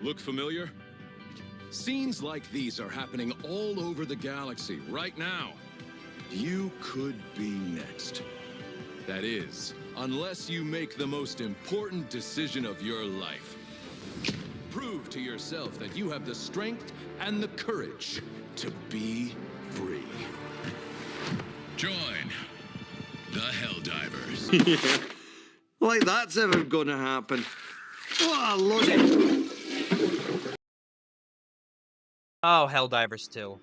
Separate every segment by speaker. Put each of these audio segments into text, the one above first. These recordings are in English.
Speaker 1: Look familiar? Scenes like these are happening all over the galaxy right now. You could be next. That is, unless you make the most important decision of your life. Prove to yourself that you have the strength and the courage to be free. Join the Helldivers.
Speaker 2: Yeah. Like that's ever gonna happen. What a load.
Speaker 3: Oh, Helldivers 2.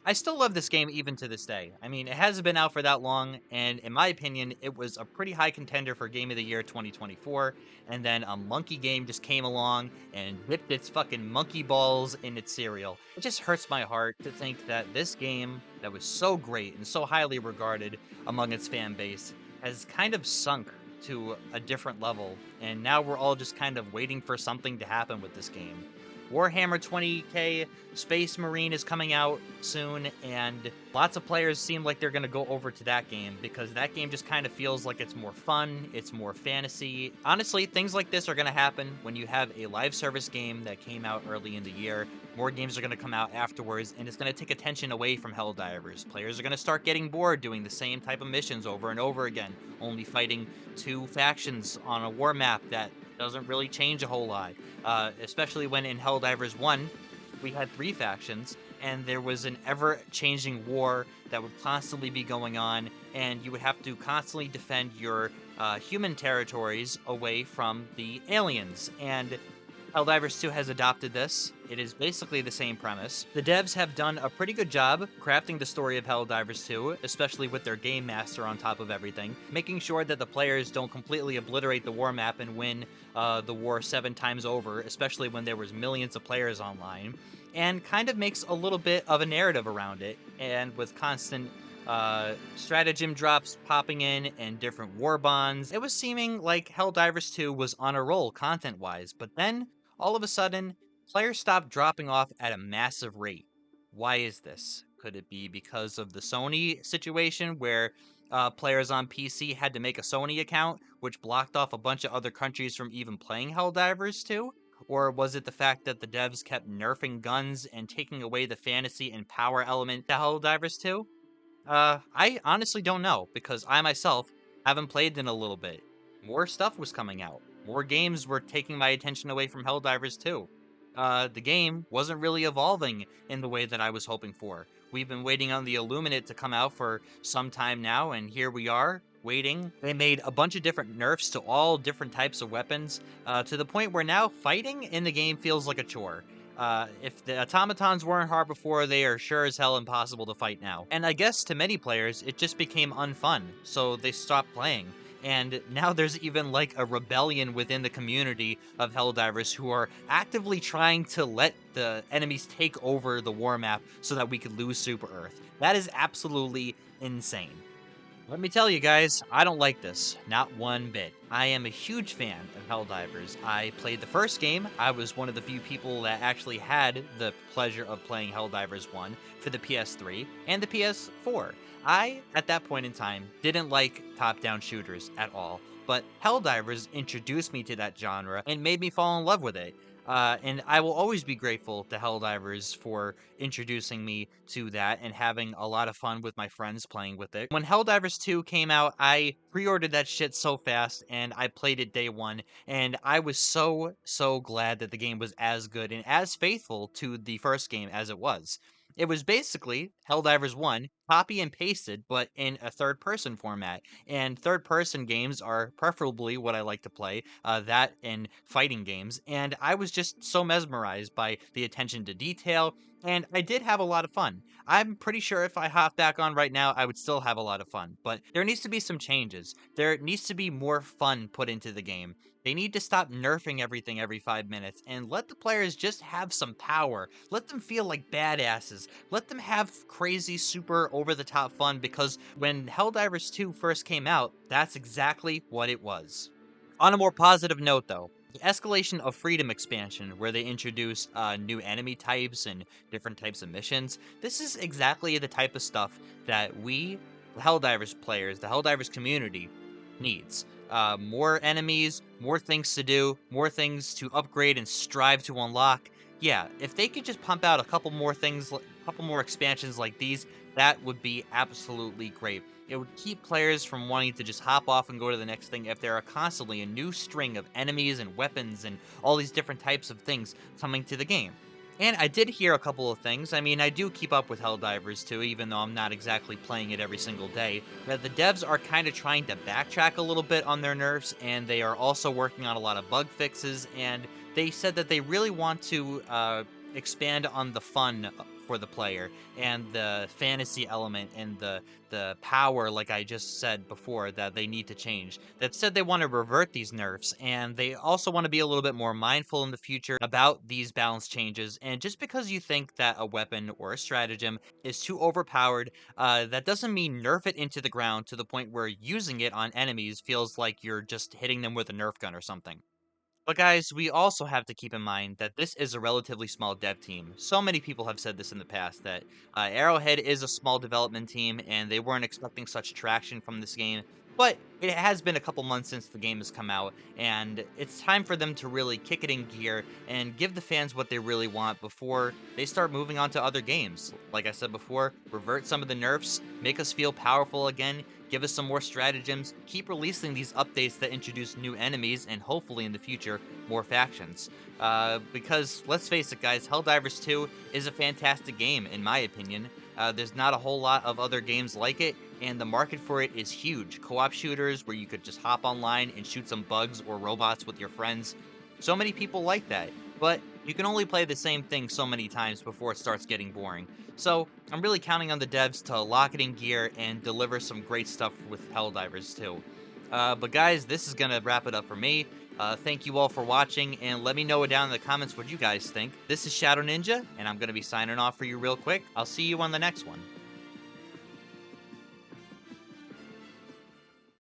Speaker 3: I still love this game even to this day. I mean, it hasn't been out for that long, and in my opinion, it was a pretty high contender for Game of the Year 2024, and then a monkey game just came along and dipped its fucking monkey balls in its cereal. It just hurts my heart to think that this game, that was so great and so highly regarded among its fan base, has kind of sunk to a different level, and now we're all just kind of waiting for something to happen with this game. Warhammer 20k Space Marine is coming out soon, and lots of players seem like they're going to go over to that game because that game just kind of feels like it's more fun, it's more fantasy. Honestly, things like this are going to happen when you have a live service game that came out early in the year. More games are going to come out afterwards, and it's going to take attention away from Helldivers. Players are going to start getting bored doing the same type of missions over and over again, only fighting two factions on a war map that doesn't really change a whole lot. Especially when in Helldivers 1, we had 3 factions, and there was an ever-changing war that would constantly be going on, and you would have to constantly defend your human territories away from the aliens. And Helldivers 2 has adopted this. It is basically the same premise. The devs have done a pretty good job crafting the story of Helldivers 2, especially with their game master on top of everything, making sure that the players don't completely obliterate the war map and win the war 7 times over, especially when there was millions of players online, and kind of makes a little bit of a narrative around it, and with constant stratagem drops popping in and different war bonds. It was seeming like Helldivers 2 was on a roll content-wise, but then all of a sudden, players stopped dropping off at a massive rate. Why is this? Could it be because of the Sony situation where players on PC had to make a Sony account, which blocked off a bunch of other countries from even playing Helldivers 2? Or was it the fact that the devs kept nerfing guns and taking away the fantasy and power element to Helldivers 2? I honestly don't know, because I myself haven't played in a little bit. More stuff was coming out. More games were taking my attention away from Helldivers 2. The game wasn't really evolving in the way that I was hoping for. We've been waiting on the Illuminate to come out for some time now, and here we are, waiting. They made a bunch of different nerfs to all different types of weapons, to the point where now fighting in the game feels like a chore. If the automatons weren't hard before, they are sure as hell impossible to fight now. And I guess to many players, it just became unfun, so they stopped playing. And now there's even like a rebellion within the community of Helldivers who are actively trying to let the enemies take over the war map so that we could lose Super Earth. That is absolutely insane. Let me tell you guys, I don't like this, not one bit. I am a huge fan of Helldivers. I played the first game. I was one of the few people that actually had the pleasure of playing Helldivers 1 for the PS3 and the PS4. I, at that point in time, didn't like top-down shooters at all, but Helldivers introduced me to that genre and made me fall in love with it. And I will always be grateful to Helldivers for introducing me to that and having a lot of fun with my friends playing with it. When Helldivers 2 came out, I pre-ordered that shit so fast and I played it day one, and I was so glad that the game was as good and as faithful to the first game as it was. It was basically Helldivers 1, copy and pasted, but in a third-person format. And third-person games are preferably what I like to play, that and fighting games. And I was just so mesmerized by the attention to detail, and I did have a lot of fun. I'm pretty sure if I hop back on right now, I would still have a lot of fun. But there needs to be some changes. There needs to be more fun put into the game. They need to stop nerfing everything every 5 minutes and let the players just have some power. Let them feel like badasses. Let them have crazy, super over-the-top fun, because when Helldivers 2 first came out, that's exactly what it was. On a more positive note, though, the Escalation of Freedom expansion, where they introduced new enemy types and different types of missions, this is exactly the type of stuff that we, the Helldivers players, the Helldivers community, needs. More enemies, more things to do, more things to upgrade and strive to unlock. Yeah, if they could just pump out a couple more things, a couple more expansions like these, that would be absolutely great. It would keep players from wanting to just hop off and go to the next thing if there are constantly a new string of enemies and weapons and all these different types of things coming to the game. And I did hear a couple of things. I mean, I do keep up with Helldivers too, even though I'm not exactly playing it every single day. That the devs are kind of trying to backtrack a little bit on their nerfs, and they are also working on a lot of bug fixes. And they said that they really want to expand on the fun for the player and the fantasy element and the power, like I just said before, that they need to change. That said, they want to revert these nerfs, and they also want to be a little bit more mindful in the future about these balance changes. And just because you think that a weapon or a stratagem is too overpowered, that doesn't mean nerf it into the ground to the point where using it on enemies feels like you're just hitting them with a Nerf gun or something. But guys, we also have to keep in mind that this is a relatively small dev team. So many people have said this in the past that Arrowhead is a small development team and they weren't expecting such traction from this game. But it has been a couple months since the game has come out, and it's time for them to really kick it in gear and give the fans what they really want before they start moving on to other games. Like I said before, revert some of the nerfs, make us feel powerful again, give us some more stratagems, keep releasing these updates that introduce new enemies, and hopefully in the future, more factions. Because, let's face it guys, Helldivers 2 is a fantastic game, in my opinion. There's not a whole lot of other games like it, and the market for it is huge. Co-op shooters where you could just hop online and shoot some bugs or robots with your friends. So many people like that, but you can only play the same thing so many times before it starts getting boring. So I'm really counting on the devs to lock it in gear and deliver some great stuff with Helldivers too. But guys, this is gonna wrap it up for me. Thank you all for watching, and let me know down in the comments what you guys think. This is Shadow Ninja, and I'm gonna be signing off for you real quick. I'll see you on the next one.